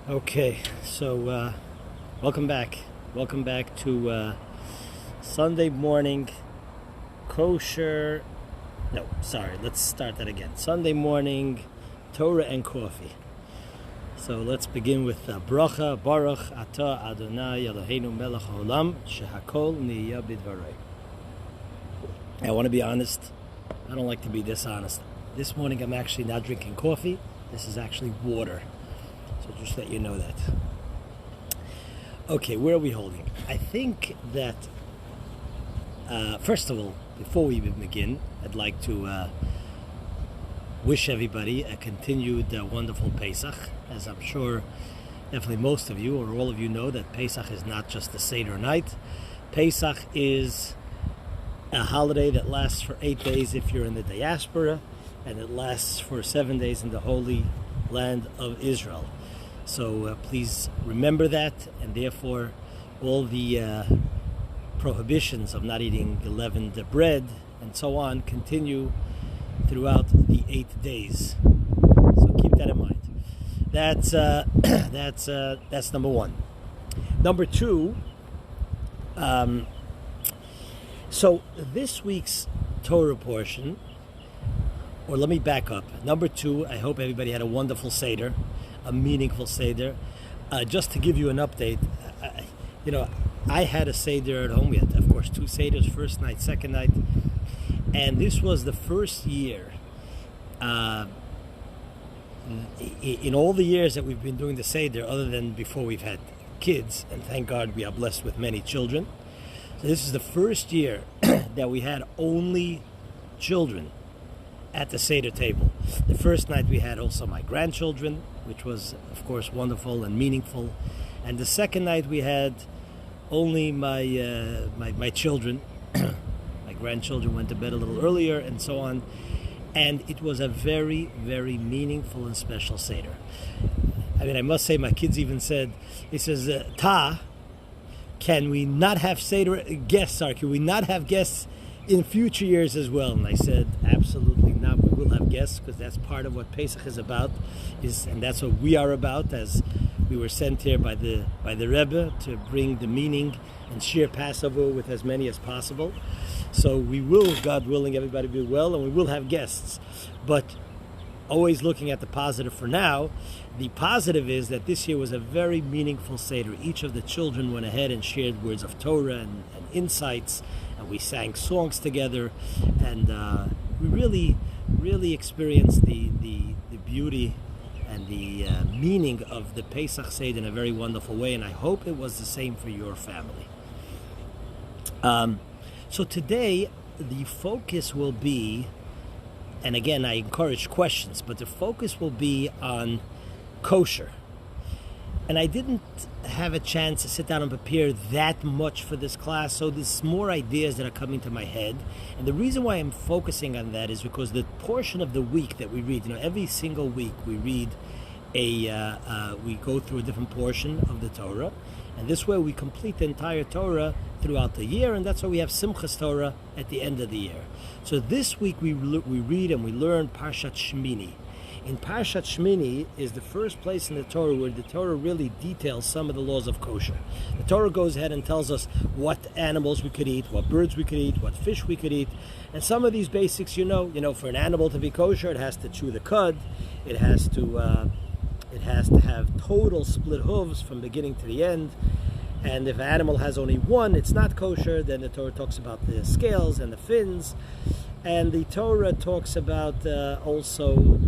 Okay, so welcome back. Welcome back to Sunday morning kosher. No, sorry, let's start that again. Sunday morning Torah and coffee. So let's begin with bracha, Baruch Ata Adonai Eloheinu Melech Haolam Shehakol Niyeh Bidvarei. I want to be honest. I don't like to be dishonest. This morning I'm actually not drinking coffee. This is actually water. So just let you know that. Okay, where are we holding? I think that, first of all, before we even begin, I'd like to wish everybody a continued wonderful Pesach. As I'm sure definitely most of you or all of you know, that Pesach is not just a Seder night. Pesach is a holiday that lasts for 8 days if you're in the diaspora, and it lasts for 7 days in the Holy Land of Israel. So please remember that, and therefore all the prohibitions of not eating leavened bread and so on continue throughout the 8 days. So keep that in mind. That's number one. Number two, so this week's Torah portion, or let me back up. Number two, I hope everybody had a wonderful Seder, a meaningful Seder. Just to give you an update, I had a Seder at home. We had, of course, 2 Seders, first night, second night. And this was the first year, in all the years that we've been doing the Seder, other than before we've had kids, and thank God we are blessed with many children. So this is the first year that we had only children at the Seder table. The first night we had also my grandchildren, which was, of course, wonderful and meaningful. And the second night we had only my children. My grandchildren went to bed a little earlier and so on. And it was a very, very meaningful and special Seder. I mean, I must say, my kids even said, he says, can we not have Seder guests? Can we not have guests in future years as well? And I said, absolutely not. We will have guests, because that's part of what Pesach is about, and that's what we are about, as we were sent here by the Rebbe to bring the meaning and share Passover with as many as possible. So we will, God willing, everybody be well, and we will have guests. But always looking at the positive for now. The positive is that this year was a very meaningful Seder. Each of the children went ahead and shared words of Torah and insights, and we sang songs together, and we really experienced the beauty and the meaning of the Pesach Seder in a very wonderful way, and I hope it was the same for your family. So today, the focus will be, and again, I encourage questions, but the focus will be on kosher. And I didn't have a chance to sit down and prepare that much for this class, so there's more ideas that are coming to my head. And the reason why I'm focusing on that is because the portion of the week that we read, every single week we read we go through a different portion of the Torah, and this way we complete the entire Torah throughout the year, and that's why we have Simchas Torah at the end of the year. So this week we read and we learn Parshat Shmini. In Parshat Shmini is the first place in the Torah where the Torah really details some of the laws of kosher. The Torah goes ahead and tells us what animals we could eat, what birds we could eat, what fish we could eat, and some of these basics, for an animal to be kosher, it has to chew the cud, it has to have total split hooves from beginning to the end, and if an animal has only one, it's not kosher. Then the Torah talks about the scales and the fins, and the Torah talks about also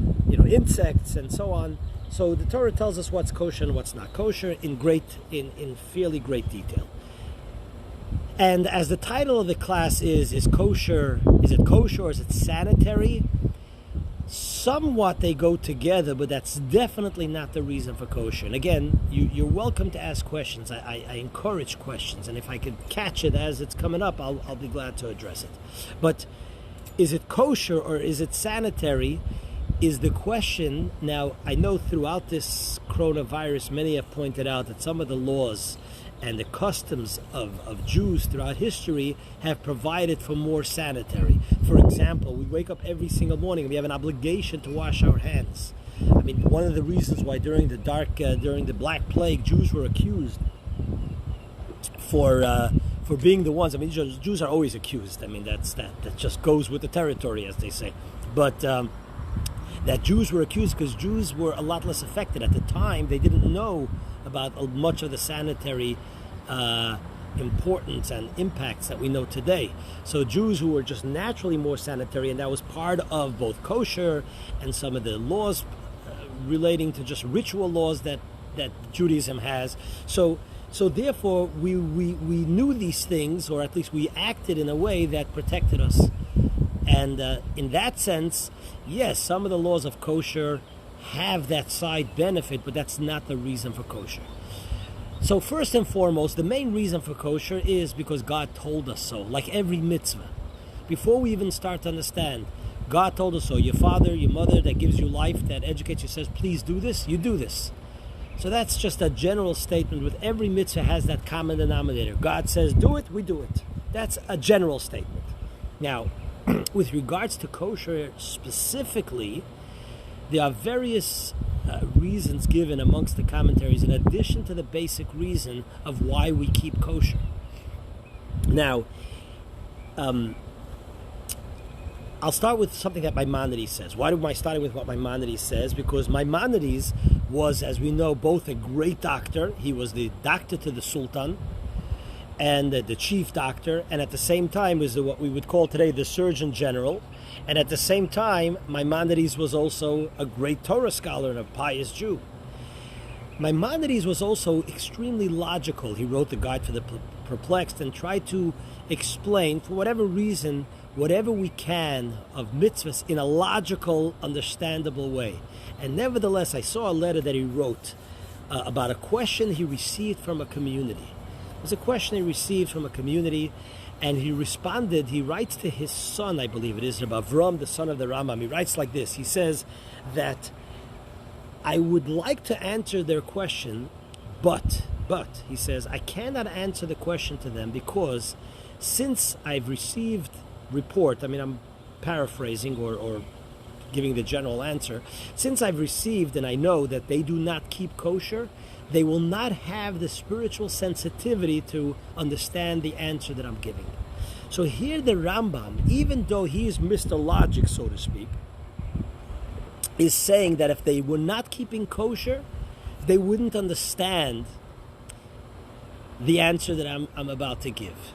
insects and so on. So the Torah tells us what's kosher and what's not kosher in fairly great detail. And as the title of the class is it kosher or is it sanitary? Somewhat they go together, but that's definitely not the reason for kosher. And again, you're welcome to ask questions. I encourage questions, and if I could catch it as it's coming up, I'll be glad to address it. But is it kosher or is it sanitary is the question. Now, I know throughout this coronavirus, many have pointed out that some of the laws and the customs of Jews throughout history have provided for more sanitary. For example, we wake up every single morning and we have an obligation to wash our hands. I mean, one of the reasons why during the Black Plague, Jews were accused for being the ones. I mean, Jews are always accused. I mean, that just goes with the territory, as they say. But that Jews were accused because Jews were a lot less affected at the time. They didn't know about much of the sanitary importance and impacts that we know today. So Jews who were just naturally more sanitary, and that was part of both kosher and some of the laws relating to just ritual laws that Judaism has. So therefore we knew these things, or at least we acted in a way that protected us. And in that sense, yes, some of the laws of kosher have that side benefit, but that's not the reason for kosher. So first and foremost, the main reason for kosher is because God told us so, like every mitzvah. Before we even start to understand, God told us so. Your father, your mother that gives you life, that educates you, says, please do this, you do this. So that's just a general statement. With every mitzvah has that common denominator. God says do it, we do it. That's a general statement. Now, with regards to kosher specifically, there are various reasons given amongst the commentaries in addition to the basic reason of why we keep kosher. Now, I'll start with something that Maimonides says. Why am I starting with what Maimonides says? Because Maimonides was, as we know, both a great doctor. He was the doctor to the Sultan and the chief doctor, and at the same time was what we would call today the Surgeon General. And at the same time, Maimonides was also a great Torah scholar and a pious Jew. Maimonides was also extremely logical. He wrote the Guide for the Perplexed and tried to explain, for whatever reason, whatever we can of mitzvahs in a logical, understandable way. And nevertheless, I saw a letter that he wrote about a question he received from a community. It was a question he received from a community, and he responded. He writes to his son, I believe it is, Avram, the son of the Rambam. He writes like this. He says that I would like to answer their question, but, he says, I cannot answer the question to them because since I've received report, I mean, I'm paraphrasing or giving the general answer, since I've received and I know that they do not keep kosher, they will not have the spiritual sensitivity to understand the answer that I'm giving. So here the Rambam, even though he is Mr. Logic, so to speak, is saying that if they were not keeping kosher, they wouldn't understand the answer that I'm about to give.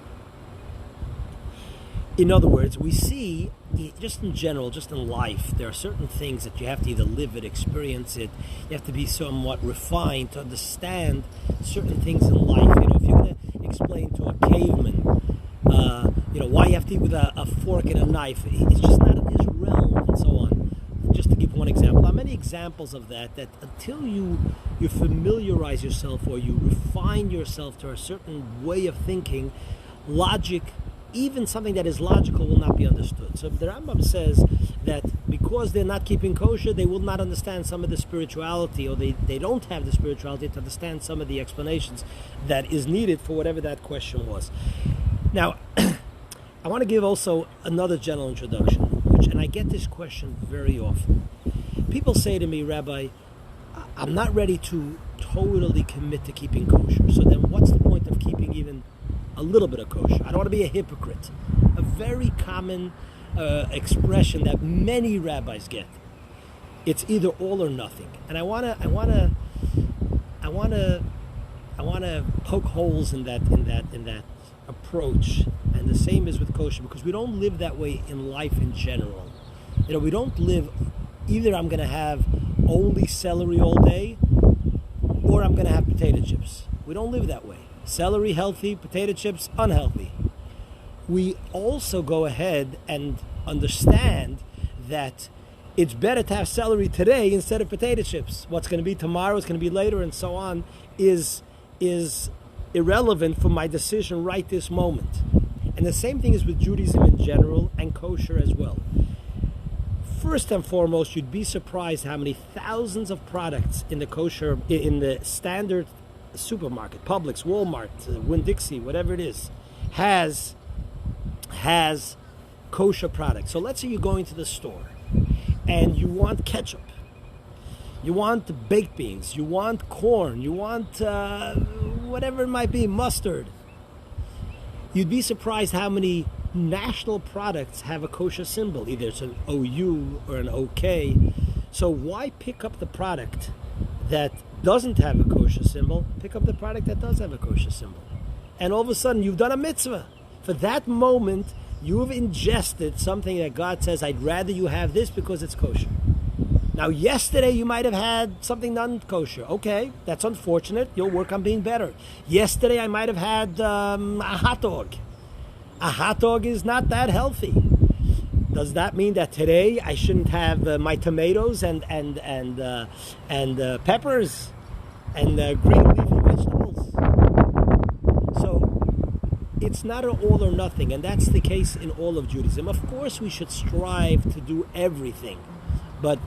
In other words, we see, just in general, just in life, there are certain things that you have to either live it, experience it. You have to be somewhat refined to understand certain things in life. You know, if you're going to explain to a caveman, why you have to eat with a fork and a knife, it's just not in his realm, and so on. Just to give one example, there are many examples of that until you familiarize yourself or you refine yourself to a certain way of thinking, logic, even something that is logical, will not be understood. So the Rambam says that because they're not keeping kosher, they will not understand some of the spirituality, or they don't have the spirituality to understand some of the explanations that is needed for whatever that question was. Now, I want to give also another general introduction, and I get this question very often. People say to me, Rabbi, I'm not ready to totally commit to keeping kosher, so then what's the point of keeping even a little bit of kosher? I don't want to be a hypocrite. A very common expression that many rabbis get. It's either all or nothing. And I want to poke holes in that approach. And the same is with kosher, because we don't live that way in life in general. You know, we don't live either I'm going to have only celery all day, or I'm going to have potato chips. We don't live that way. Celery healthy, potato chips unhealthy. We also go ahead and understand that it's better to have celery today instead of potato chips. What's going to be tomorrow, it's going to be later, and so on, is irrelevant for my decision right this moment. And the same thing is with Judaism in general and kosher as well. First and foremost, you'd be surprised how many thousands of products in the kosher, in the standard supermarket, Publix, Walmart, Winn-Dixie, whatever it is, has kosher products. So let's say you're going to the store and you want ketchup. You want baked beans. You want corn. You want whatever it might be, mustard. You'd be surprised how many national products have a kosher symbol. Either it's an OU or an OK. So why pick up the product that doesn't have a kosher symbol? Pick up the product that does have a kosher symbol. And all of a sudden, you've done a mitzvah. For that moment, you've ingested something that God says, I'd rather you have this because it's kosher. Now, yesterday you might have had something non-kosher. Okay, that's unfortunate. You'll work on being better. Yesterday I might have had a hot dog. A hot dog is not that healthy. Does that mean that today I shouldn't have my tomatoes and peppers and green leafy vegetables? So it's not an all or nothing, and that's the case in all of Judaism. Of course, we should strive to do everything, but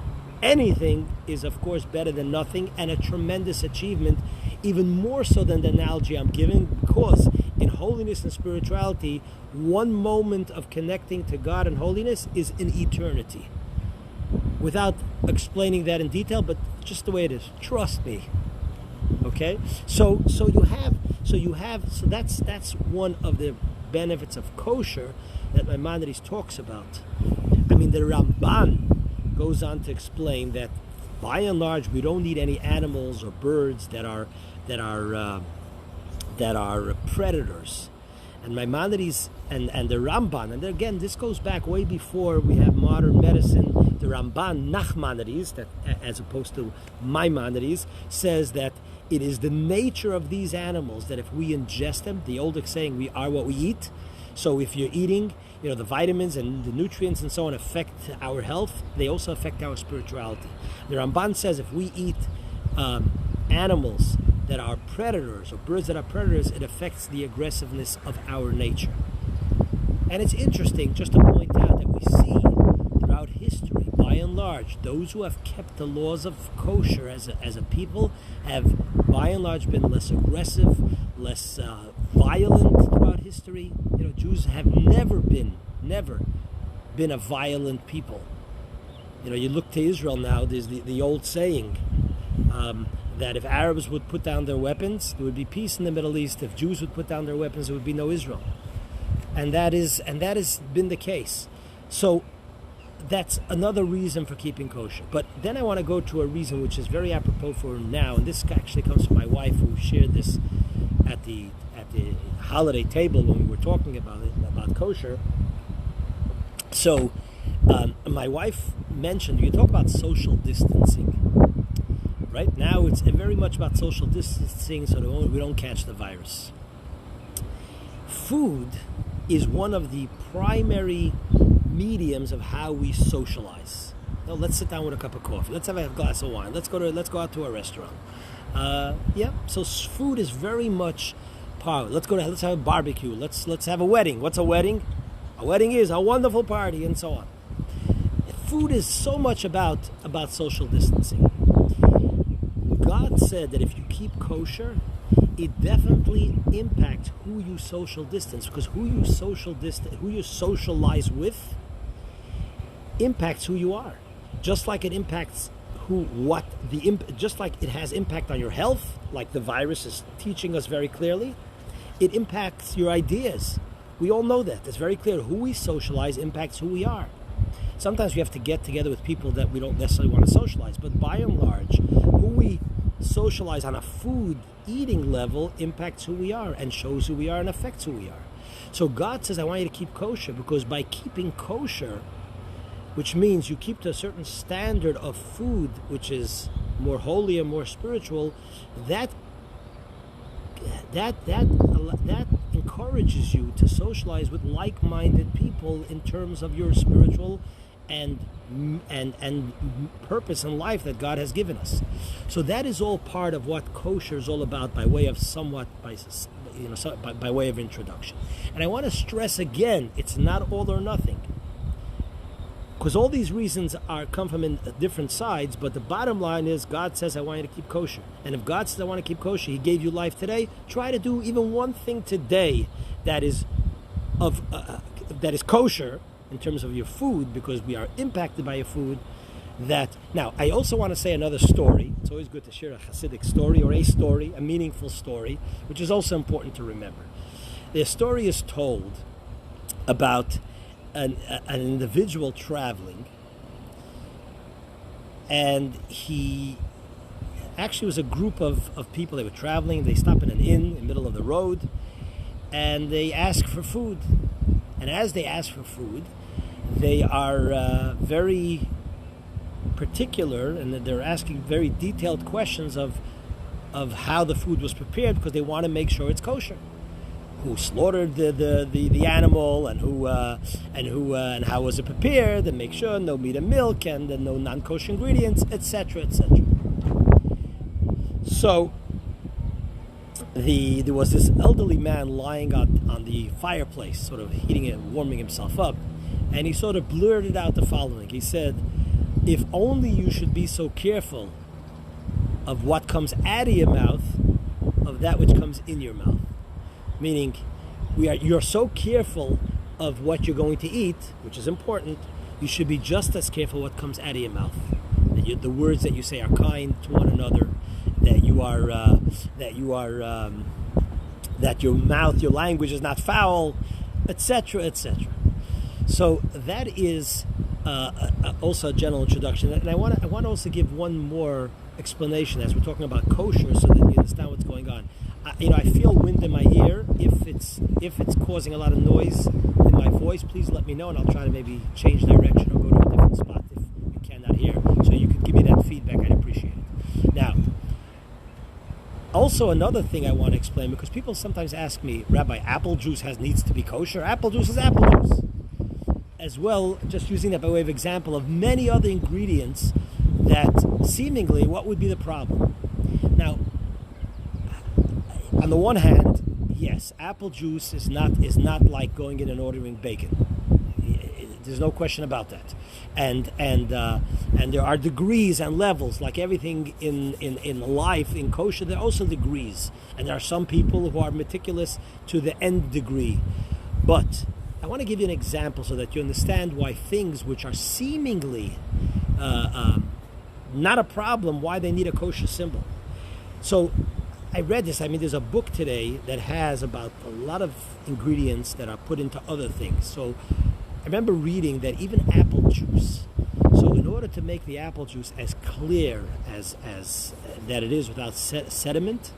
anything is, of course, better than nothing, and a tremendous achievement, even more so than the analogy I'm giving, because in holiness and spirituality, one moment of connecting to God and holiness is an eternity. Without explaining that in detail, but just the way it is. Trust me. Okay? So that's one of the benefits of kosher that Maimonides talks about. I mean, the Ramban goes on to explain that by and large we don't need any animals or birds that are predators. And Maimonides and the Ramban, and again this goes back way before we have modern medicine. The Ramban Nachmanides, that as opposed to Maimonides, says that it is the nature of these animals that if we ingest them, the old saying, we are what we eat. So if you're eating, the vitamins and the nutrients and so on affect our health, they also affect our spirituality. The Ramban says if we eat animals that are predators or birds that are predators, it affects the aggressiveness of our nature. And it's interesting just to point out that we see throughout history, by and large, those who have kept the laws of kosher as a people have by and large been less aggressive, less violent throughout history. Jews have never been a violent people. You look to Israel now, there's the old saying that if Arabs would put down their weapons, there would be peace in the Middle East. If Jews would put down their weapons, there would be no Israel. And that has been the case. So that's another reason for keeping kosher. But then I want to go to a reason which is very apropos for now, and this actually comes from my wife, who shared this at the holiday table when we were talking about kosher. So my wife mentioned, you talk about social distancing. Right now it's very much about social distancing so that we don't catch the virus. Food is one of the primary mediums of how we socialize. Now, let's sit down with a cup of coffee. Let's have a glass of wine. Let's go out to a restaurant. So food is very much part. Let's have a barbecue. Let's have a wedding. What's a wedding? A wedding is a wonderful party, and so on. Food is so much about social distancing. God said that if you keep kosher, it definitely impacts who you social distance, because who you socialize with impacts who you are. Just like it impacts just like it has impact on your health, like the virus is teaching us very clearly, it impacts your ideas. We all know that. It's very clear. Who we socialize impacts who we are. Sometimes we have to get together with people that we don't necessarily want to socialize, but by and large, who we socialize on a food eating level impacts who we are and shows who we are and affects who we are. So God says, I want you to keep kosher, because by keeping kosher, which means you keep to a certain standard of food which is more holy and more spiritual, that encourages you to socialize with like-minded people in terms of your spiritual and purpose in life that God has given us. So that is all part of what kosher is all about, by way of by way of introduction. And I want to stress again, it's not all or nothing, because all these reasons come from different sides. But the bottom line is, God says, I want you to keep kosher. And if God says, I want to keep kosher, He gave you life today. Try to do even one thing today that is kosher in terms of your food, because we are impacted by your food. that. Now, I also want to say another story. It's always good to share a Hasidic story or a story, a meaningful story, which is also important to remember. The story is told about an individual traveling, and he actually was a group of people. They were traveling. They stop in an inn in the middle of the road, and they ask for food. And as they ask for food, they are very particular, and they're asking very detailed questions of how the food was prepared, because they want to make sure it's kosher. Who slaughtered the animal, and and how was it prepared, and make sure no meat and milk, and no non-kosher ingredients, etc., etc. So there was this elderly man lying on the fireplace, sort of heating it, warming himself up, and he sort of blurted out the following. He said, "If only you should be so careful of what comes out of your mouth, of that which comes in your mouth." Meaning, you're so careful of what you're going to eat, which is important. You should be just as careful what comes out of your mouth. The words that you say are kind to one another. That your mouth, your language is not foul, etc., etc. So that is also a general introduction, and I want to also give one more explanation as we're talking about kosher, so that you understand what's going on. I feel wind in my ear. If it's causing a lot of noise in my voice, please let me know, and I'll try to maybe change direction or go to a different spot if you cannot hear. So you could give me that feedback. I'd appreciate it. Now, also another thing I want to explain, because people sometimes ask me, Rabbi, apple juice needs to be kosher. Apple juice is apple juice. As well, just using that by way of example of many other ingredients that seemingly, what would be the problem? Now, on the one hand, yes, apple juice is not like going in and ordering bacon. There's no question about that, and there are degrees and levels, like everything in life in kosher. There are also degrees, and there are some people who are meticulous to the end degree. But I want to give you an example so that you understand why things which are seemingly not a problem, why they need a kosher symbol. So I read this. There's a book today that has about a lot of ingredients that are put into other things. So I remember reading that even apple juice. So in order to make the apple juice as clear as that it is without sediment,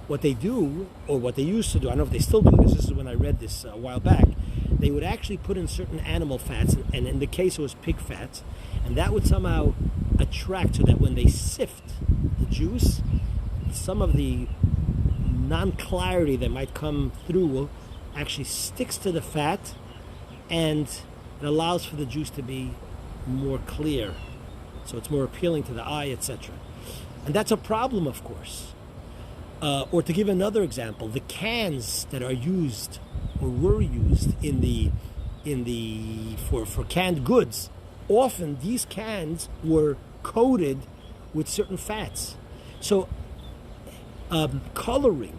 what they do, or what they used to do, I don't know if they still do this. This is when I read this a while back. They would actually put in certain animal fats, and in the case it was pig fat, and that would somehow attract, so that when they sift the juice, some of the non-clarity that might come through actually sticks to the fat, and it allows for the juice to be more clear, so it's more appealing to the eye, etc. And that's a problem, of course. Or to give another example, the cans that are used or were used for canned goods, often these cans were coated with certain fats. So coloring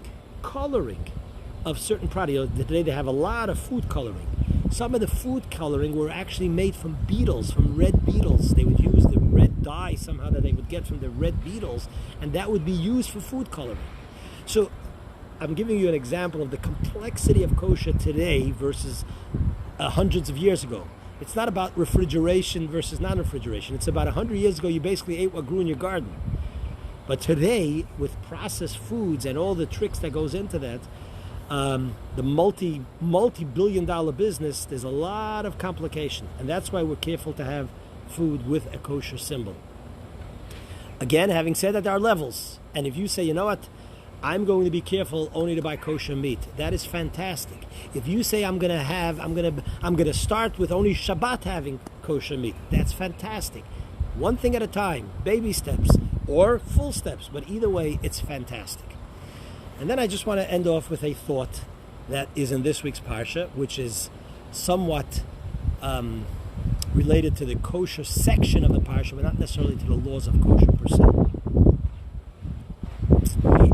of certain products. Today they have a lot of food coloring. Some of the food coloring were actually made from beetles, from red beetles. They would use the red dye somehow that they would get from the red beetles, and that would be used for food coloring. So I'm giving you an example of the complexity of kosher today versus hundreds of years ago. It's not about refrigeration versus non-refrigeration. It's about 100 years ago you basically ate what grew in your garden. But today, with processed foods and all the tricks that goes into that, the multi-billion-dollar business, there's a lot of complication. And that's why we're careful to have food with a kosher symbol. Again, having said that, there are levels. And if you say, you know what, I'm going to be careful only to buy kosher meat, that is fantastic. If you say I'm going to start with only Shabbat having kosher meat, that's fantastic. One thing at a time, baby steps or full steps, but either way, it's fantastic. And then I just want to end off with a thought that is in this week's Parsha, which is somewhat related to the kosher section of the Parsha, but not necessarily to the laws of kosher per se.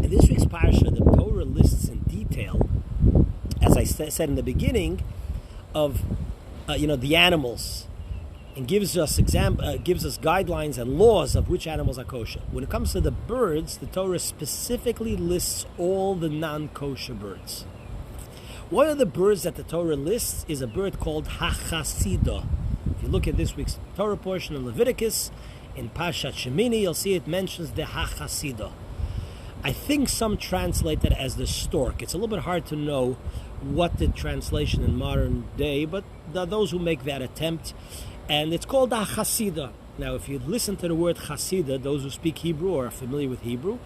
In this week's Parsha, the Torah lists in detail, as I said in the beginning, of the animals and gives us guidelines and laws of which animals are kosher. When it comes to the birds, the Torah specifically lists all the non-kosher birds. One of the birds that the Torah lists is a bird called hachasida. If you look at this week's Torah portion in Leviticus, in Parsha Shemini, you'll see it mentions the hachasida. I think some translate that as the stork. It's a little bit hard to know what the translation in modern day, but there are those who make that attempt. And it's called a chasida. Now, if you listen to the word chasida, those who speak Hebrew or are familiar with Hebrew,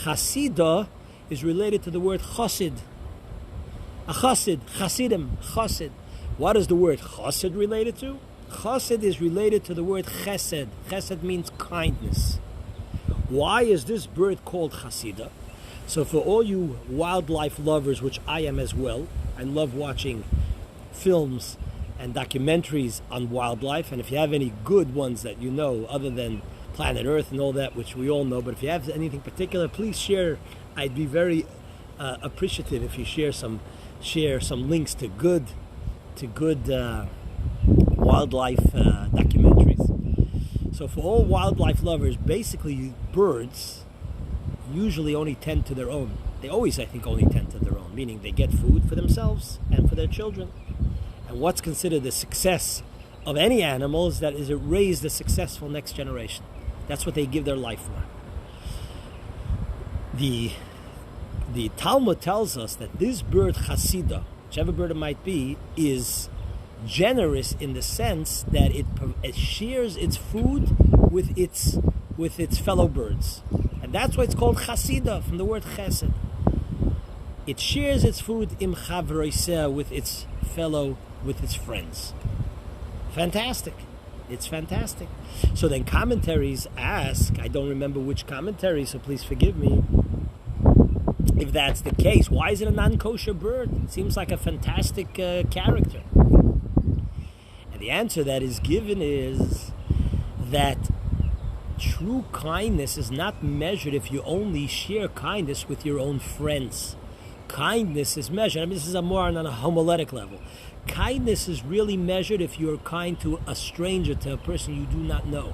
chasida is related to the word chosid. A chosid, chasidim, chosid. What is the word chosid related to? Chosid is related to the word chesed. Chesed means kindness. Why is this bird called chasida? So for all you wildlife lovers, which I am as well, I love watching films and documentaries on wildlife, and if you have any good ones that you know other than Planet Earth and all that, which we all know, but if you have anything particular, please share. I'd be very appreciative if you share some links to good wildlife documentaries. So for all wildlife lovers, basically birds usually only tend to their own. They always, I think, only tend to their own, meaning they get food for themselves and for their children. And what's considered the success of any animal is it raised a successful next generation. That's what they give their life for. The Talmud tells us that this bird, chasida, whichever bird it might be, is generous in the sense that it shares its food with its fellow birds. And that's why it's called chasida, from the word chesed. It shares its food im chavroiseh, with its friends. Fantastic. It's fantastic. So then commentaries ask, I don't remember which commentary, so please forgive me, if that's the case, why is it a non-kosher bird? It seems like a fantastic character. And the answer that is given is that true kindness is not measured if you only share kindness with your own friends. Kindness is measured, this is more on a homiletic level. Kindness is really measured if you're kind to a stranger, to a person you do not know.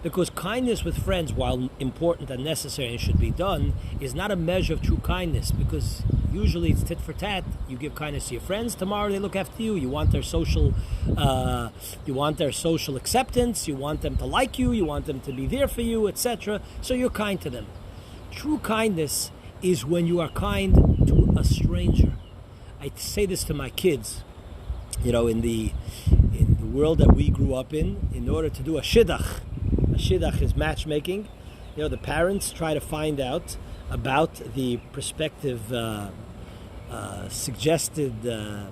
Because kindness with friends, while important and necessary and should be done, is not a measure of true kindness, because usually it's tit for tat. You give kindness to your friends, tomorrow they look after you. You want their social acceptance, you want them to like you want them to be there for you, etc. So you're kind to them. True kindness is when you are kind to a stranger. I say this to my kids, in the world that we grew up in order to do a shidduch. A shidduch is matchmaking. The parents try to find out about the prospective suggested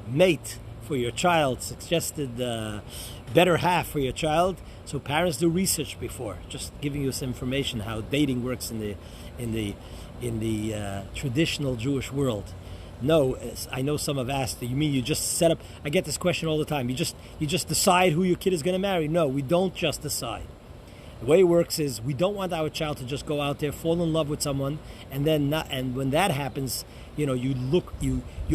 mate for your child, suggested better half for your child. So parents do research before, just giving you some information how dating works in the traditional Jewish world. No, I know some have asked, you mean you just set up, I get this question all the time, you just decide who your kid is going to marry? No, we don't just decide. The way it works is we don't want our child to just go out there, fall in love with someone, and then and when that happens, you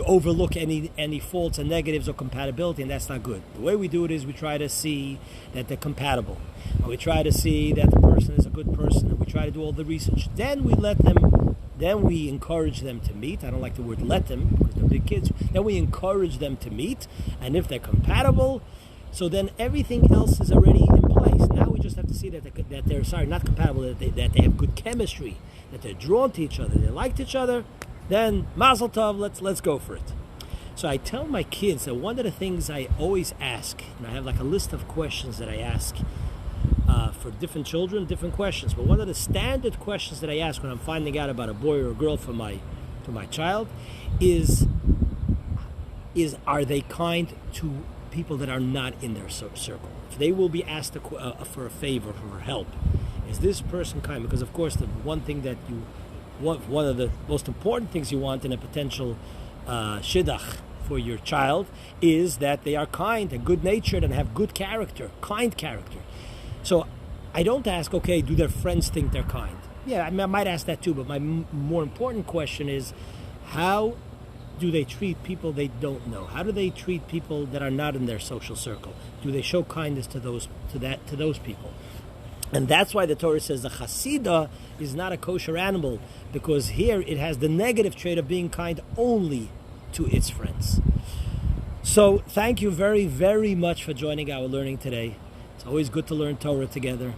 overlook any faults and negatives or compatibility, and that's not good. The way we do it is we try to see that they're compatible. We try to see that the person is a good person, and we try to do all the research. Then we encourage them to meet. I don't like the word let them, because they're big kids. Then we encourage them to meet, and if they're compatible, so then everything else is already in place. Now we just have to see that they're not compatible, that they have good chemistry, that they're drawn to each other, they liked each other. Then mazel tov, let's go for it. So I tell my kids that one of the things I always ask, and I have like a list of questions that I ask for different children, different questions. But one of the standard questions that I ask when I'm finding out about a boy or a girl for my child is are they kind to people that are not in their circle? If they will be asked for a favor, for help, is this person kind? Because of course the one of the most important things you want in a potential shidduch for your child is that they are kind and good-natured and have good character, kind character. So I don't ask, okay, do their friends think they're kind? Yeah, I might ask that too, but my more important question is, how do they treat people they don't know? How do they treat people that are not in their social circle? Do they show kindness to those people? And that's why the Torah says the Hasidah is not a kosher animal, because here it has the negative trait of being kind only to its friends. So thank you very, very much for joining our learning today. It's always good to learn Torah together.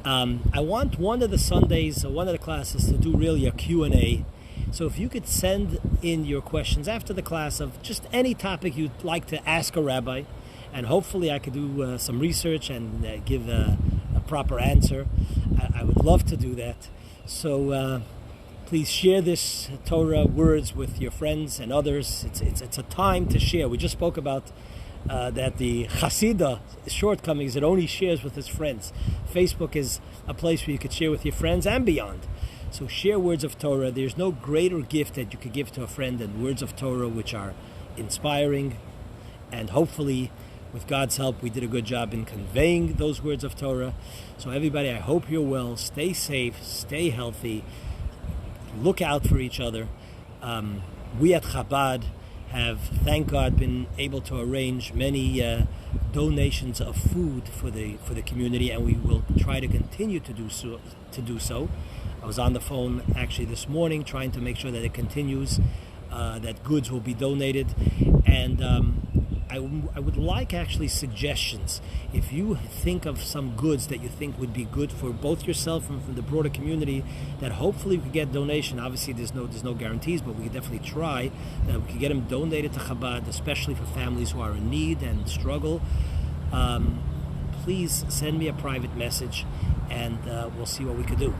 I want one of the Sundays, or one of the classes, to do really a Q&A. So if you could send in your questions after the class of just any topic you'd like to ask a rabbi, and hopefully I could do some research and give a proper answer. I would love to do that. So please share this Torah words with your friends and others. It's a time to share. We just spoke about that the Hasidah shortcomings, it only shares with his friends. Facebook is a place where you could share with your friends and beyond. So share words of Torah. There's no greater gift that you could give to a friend than words of Torah, which are inspiring. And hopefully, with God's help, we did a good job in conveying those words of Torah. So everybody, I hope you're well. Stay safe. Stay healthy. Look out for each other. We at Chabad have, thank God, been able to arrange many donations of food for the community, and we will try to continue to do so. I was on the phone actually this morning trying to make sure that it continues, that goods will be donated, and I would like actually suggestions. If you think of some goods that you think would be good for both yourself and for the broader community, that hopefully we could get donation. Obviously there's no guarantees, but we could definitely try that we could get them donated to Chabad, especially for families who are in need and struggle. Please send me a private message, and we'll see what we could do.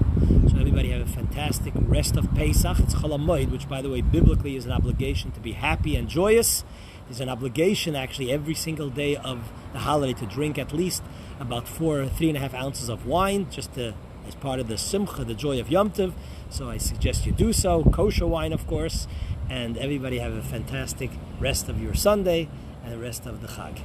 So everybody have a fantastic rest of Pesach. It's Chol HaMoed, which, by the way, biblically is an obligation to be happy and joyous. There's an obligation actually every single day of the holiday to drink at least about 3.5 ounces of wine, just as part of the simcha, the joy of Yom Tov. So I suggest you do so. Kosher wine, of course. And everybody have a fantastic rest of your Sunday and the rest of the Chag.